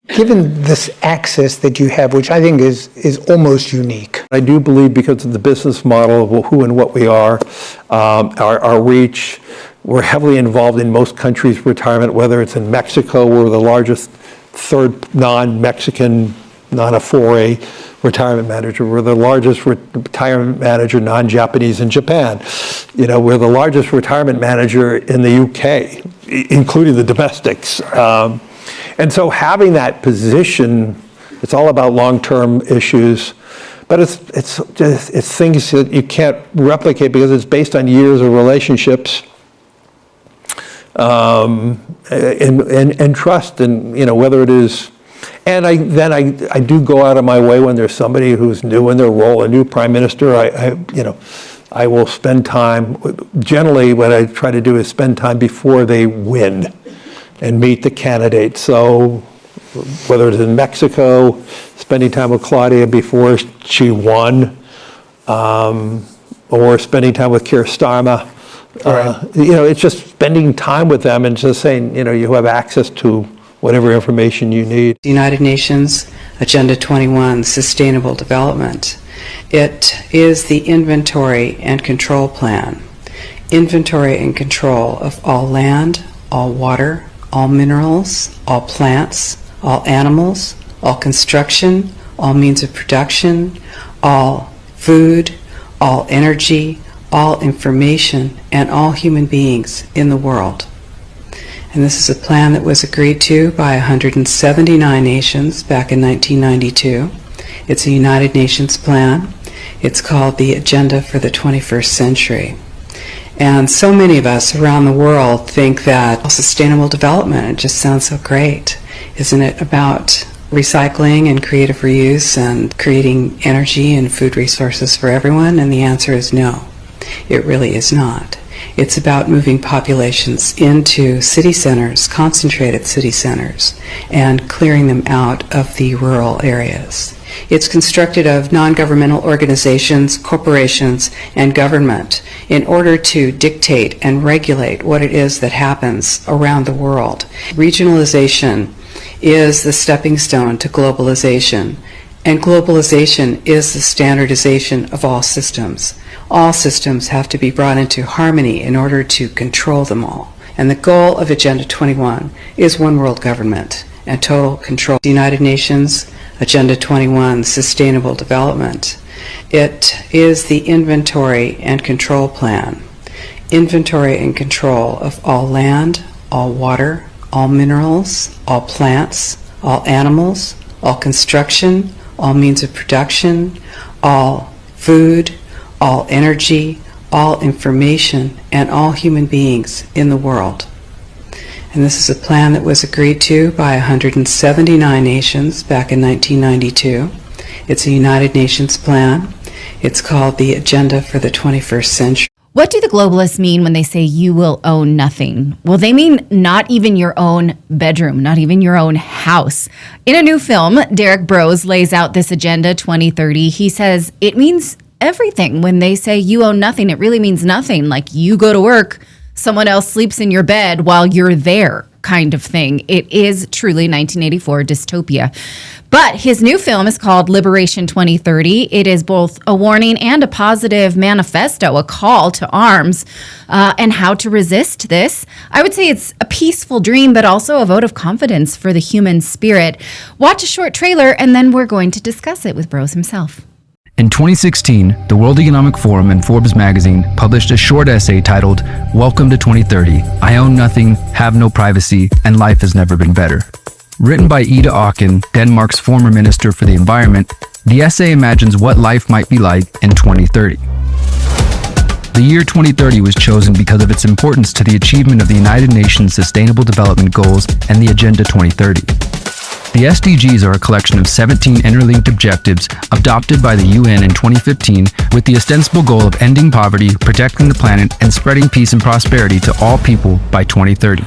Given this access that you have, which I think is almost unique. I do believe because of the business model of who and what we are, our reach, we're heavily involved in most countries' retirement, whether it's in Mexico, we're the largest third non-Mexican, non-Afore retirement manager. We're the largest retirement manager, non-Japanese, in Japan. We're the largest retirement manager in the UK, including the domestics. And so having that position, it's all about long-term issues, but it's things that you can't replicate because it's based on years of relationships and trust, and whether it is. And I do go out of my way when there's somebody who's new in their role, a new prime minister. I will spend time. Generally, what I try to do is spend time before they win, and meet the candidate. So whether it's in Mexico, spending time with Claudia before she won, or spending time with Keir Starmer, it's just spending time with them and just saying, you have access to whatever information you need. The United Nations Agenda 21, Sustainable Development. It is the inventory and control plan. Inventory and control of all land, all water, all minerals, all plants, all animals, all construction, all means of production, all food, all energy, all information, and all human beings in the world. And this is a plan that was agreed to by 179 nations back in 1992. It's a United Nations plan. It's called the Agenda for the 21st Century. And so many of us around the world think that sustainable development, it just sounds so great. Isn't it about recycling and creative reuse and creating energy and food resources for everyone? And the answer is no, it really is not. It's about moving populations into city centers, concentrated city centers, and clearing them out of the rural areas. It's constructed of non-governmental organizations, corporations, and government in order to dictate and regulate what it is that happens around the world. Regionalization is the stepping stone to globalization, and globalization is the standardization of all systems. All systems have to be brought into harmony in order to control them all. And the goal of Agenda 21 is one world government and total control. The United Nations Agenda 21, Sustainable Development. It is the inventory and control plan. Inventory and control of all land, all water, all minerals, all plants, all animals, all construction, all means of production, all food, all energy, all information, and all human beings in the world. And this is a plan that was agreed to by 179 nations back in 1992. It's a United Nations plan. It's called the Agenda for the 21st Century. What do the globalists mean when they say you will own nothing? Well, they mean not even your own bedroom, not even your own house. In a new film, Derek Brose lays out this Agenda 2030. He says it means everything. When they say you own nothing, it really means nothing. Like you go to work, someone else sleeps in your bed while you're there, kind of thing. It is truly 1984 dystopia. But his new film is called Liberation 2030. It is both a warning and a positive manifesto, a call to arms, and how to resist this. I would say it's a peaceful dream, but also a vote of confidence for the human spirit. Watch a short trailer, and then we're going to discuss it with Brose himself. In 2016, the World Economic Forum and Forbes magazine published a short essay titled, "Welcome to 2030. I own nothing, have no privacy, and life has never been better." Written by Ida Auken, Denmark's former Minister for the Environment, the essay imagines what life might be like in 2030. The year 2030 was chosen because of its importance to the achievement of the United Nations Sustainable Development Goals and the Agenda 2030. The SDGs are a collection of 17 interlinked objectives adopted by the UN in 2015 with the ostensible goal of ending poverty, protecting the planet, and spreading peace and prosperity to all people by 2030.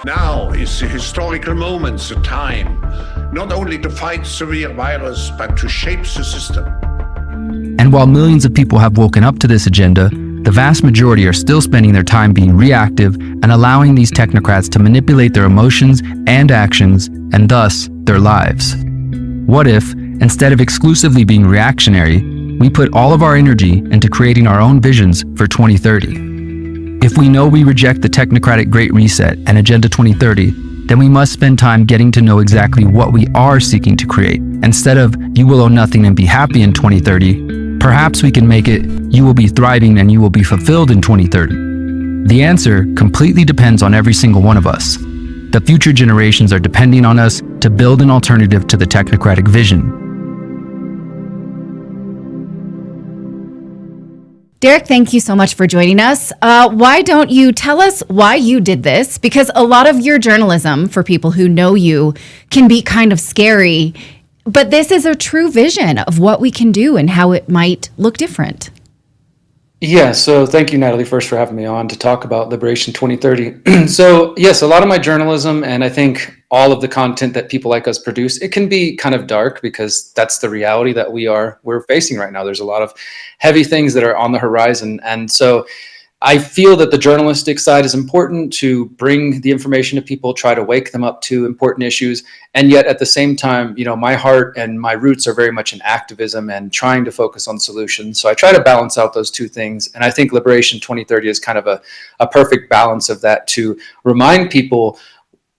Now is the historical moment, the time, not only to fight severe virus, but to shape the system. And while millions of people have woken up to this agenda, The vast majority are still spending their time being reactive and allowing these technocrats to manipulate their emotions and actions, and thus their lives. What if, instead of exclusively being reactionary, we put all of our energy into creating our own visions for 2030? If we know we reject the technocratic Great Reset and Agenda 2030, then we must spend time getting to know exactly what we are seeking to create. Instead of "you will own nothing and be happy in 2030, perhaps we can make it "you will be thriving and you will be fulfilled in 2030. The answer completely depends on every single one of us. The future generations are depending on us to build an alternative to the technocratic vision. Derek, thank you so much for joining us. Why don't you tell us why you did this? Because a lot of your journalism, for people who know you, can be kind of scary. But this is a true vision of what we can do and how it might look different. Yeah, so thank you, Natalie, first for having me on to talk about Liberation 2030. So yes, a lot of my journalism, and I think all of the content that people like us produce, it can be kind of dark because that's the reality that we're facing right now. There's a lot of heavy things that are on the horizon. And so I feel that the journalistic side is important to bring the information to people, try to wake them up to important issues. And yet at the same time, my heart and my roots are very much in activism and trying to focus on solutions. So I try to balance out those two things. And I think Liberation 2030 is kind of a perfect balance of that, to remind people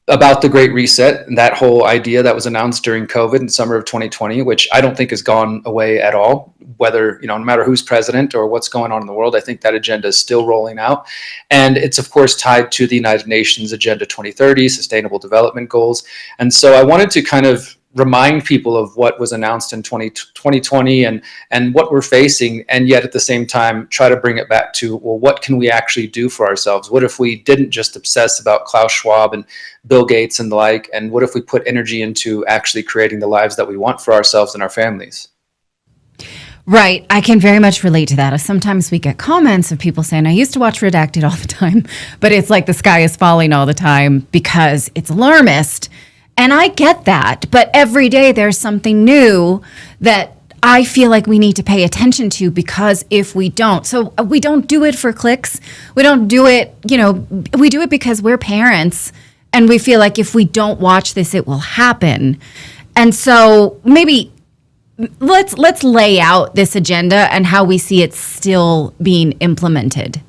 about the Great Reset and that whole idea that was announced during COVID in summer of 2020, which I don't think has gone away at all. Whether, no matter who's president or what's going on in the world, I think that agenda is still rolling out. And it's, of course, tied to the United Nations Agenda 2030, Sustainable Development Goals. And so I wanted to kind of remind people of what was announced in 2020 and what we're facing, and yet at the same time try to bring it back to, well, what can we actually do for ourselves? What if we didn't just obsess about Klaus Schwab and Bill Gates and the like, and what if we put energy into actually creating the lives that we want for ourselves and our families? Right. I can very much relate to that. Sometimes we get comments of people saying, I used to watch Redacted all the time, but it's like the sky is falling all the time because it's alarmist. And I get that. But every day there's something new that I feel like we need to pay attention to, because if we don't, so we don't do it for clicks. We don't do it, we do it because we're parents and we feel like if we don't watch this, it will happen. And so maybe let's lay out this agenda and how we see it still being implemented.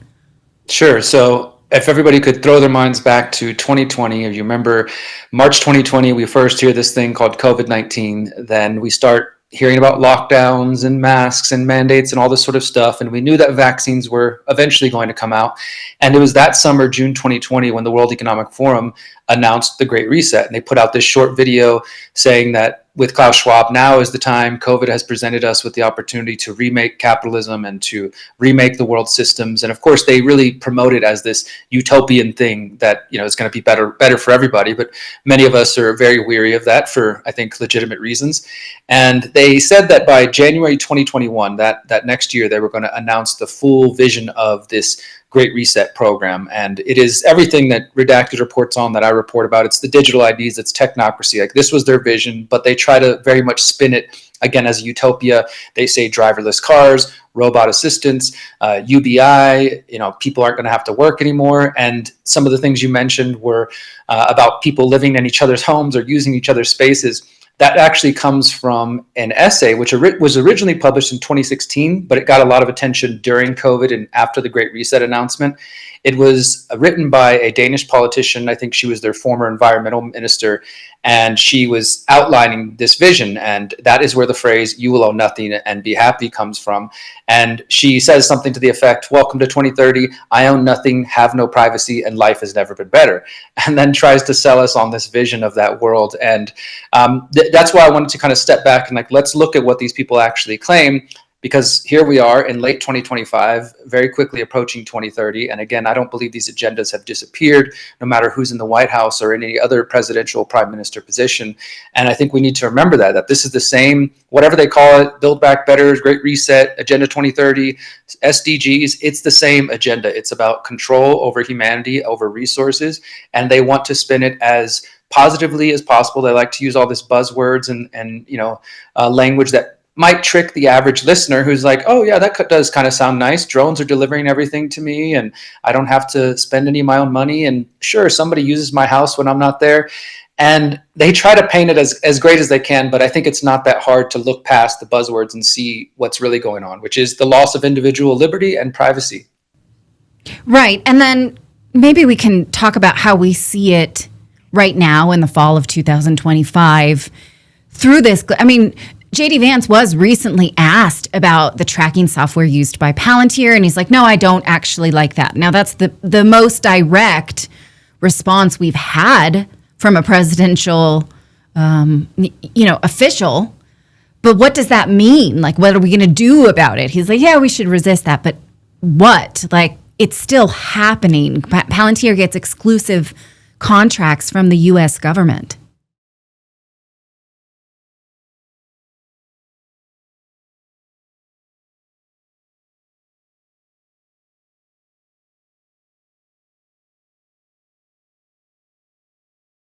Sure. So if everybody could throw their minds back to 2020, if you remember March 2020, we first hear this thing called COVID-19. Then we start hearing about lockdowns and masks and mandates and all this sort of stuff. And we knew that vaccines were eventually going to come out. And it was that summer, June 2020, when the World Economic Forum announced the Great Reset. And they put out this short video saying that with Klaus Schwab, now is the time. COVID has presented us with the opportunity to remake capitalism and to remake the world systems. And of course, they really promote it as this utopian thing that, is going to be better for everybody. But many of us are very weary of that for, I think, legitimate reasons. And they said that by January 2021, that next year, they were going to announce the full vision of this Great Reset program. And it is everything that Redacted reports on, that I report about. It's the digital IDs, it's technocracy. Like, this was their vision, but they try to very much spin it again as a utopia. They say driverless cars, robot assistants, UBI, people aren't going to have to work anymore. And some of the things you mentioned were about people living in each other's homes or using each other's spaces. That actually comes from an essay which was originally published in 2016, but it got a lot of attention during COVID and after the Great Reset announcement. It was written by a Danish politician. I think she was their former environmental minister, and she was outlining this vision. And that is where the phrase "you will own nothing and be happy" comes from. And she says something to the effect, "Welcome to 2030. I own nothing, have no privacy, and life has never been better." And then tries to sell us on this vision of that world. And that's why I wanted to kind of step back and let's look at what these people actually claim. Because here we are in late 2025, very quickly approaching 2030. And again, I don't believe these agendas have disappeared, no matter who's in the White House or any other presidential prime minister position. And I think we need to remember that this is the same, whatever they call it, Build Back Better, Great Reset, Agenda 2030, SDGs, it's the same agenda. It's about control over humanity, over resources. And they want to spin it as positively as possible. They like to use all this buzzwords and language that might trick the average listener who's like, oh yeah, that does kind of sound nice. Drones are delivering everything to me and I don't have to spend any of my own money. And sure, somebody uses my house when I'm not there. And they try to paint it as great as they can, but I think it's not that hard to look past the buzzwords and see what's really going on, which is the loss of individual liberty and privacy. Right. And then maybe we can talk about how we see it right now in the fall of 2025 through this. I mean, JD Vance was recently asked about the tracking software used by Palantir, and he's like, no, I don't actually like that. Now, that's the most direct response we've had from a presidential, official. But what does that mean? Like, what are we going to do about it? He's like, yeah, we should resist that. But what? Like, it's still happening. Palantir gets exclusive contracts from the U.S. government.